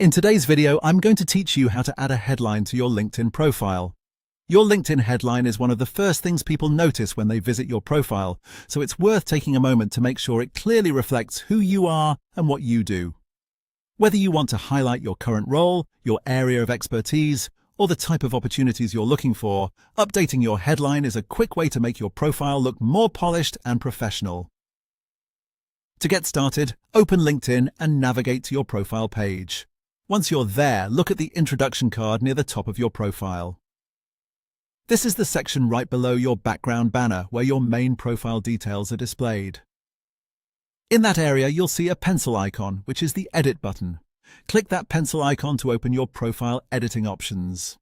In today's video, I'm going to teach you how to add a headline to your LinkedIn profile. Your LinkedIn headline is one of the first things people notice when they visit your profile, so it's worth taking a moment to make sure it clearly reflects who you are and what you do. Whether you want to highlight your current role, your area of expertise, or the type of opportunities you're looking for, updating your headline is a quick way to make your profile look more polished and professional. To get started, open LinkedIn and navigate to your profile page. Once you're there, look at the introduction card near the top of your profile. This is the section right below your background banner where your main profile details are displayed. In that area, you'll see a pencil icon, which is the Edit button. Click that pencil icon to open your profile editing options.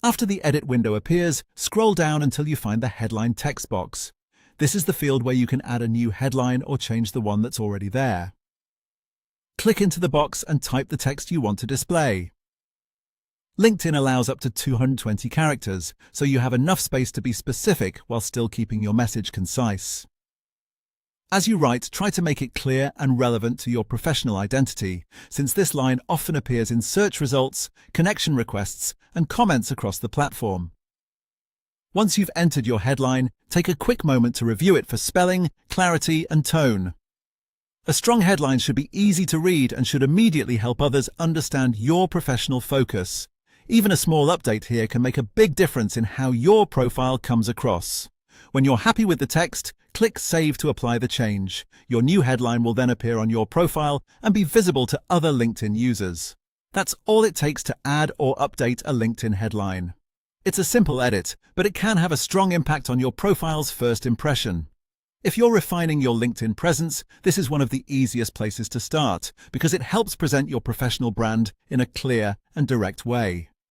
After the Edit window appears, scroll down until you find the Headline text box. This is the field where you can add a new headline or change the one that's already there. Click into the box and type the text you want to display. LinkedIn allows up to 220 characters, so you have enough space to be specific while still keeping your message concise. As you write, try to make it clear and relevant to your professional identity, since this line often appears in search results, connection requests, and comments across the platform. Once you've entered your headline, take a quick moment to review it for spelling, clarity, and tone. A strong headline should be easy to read and should immediately help others understand your professional focus. Even a small update here can make a big difference in how your profile comes across. When you're happy with the text, click Save to apply the change. Your new headline will then appear on your profile and be visible to other LinkedIn users. That's all it takes to add or update a LinkedIn headline. It's a simple edit, but it can have a strong impact on your profile's first impression. If you're refining your LinkedIn presence, this is one of the easiest places to start because it helps present your professional brand in a clear and direct way.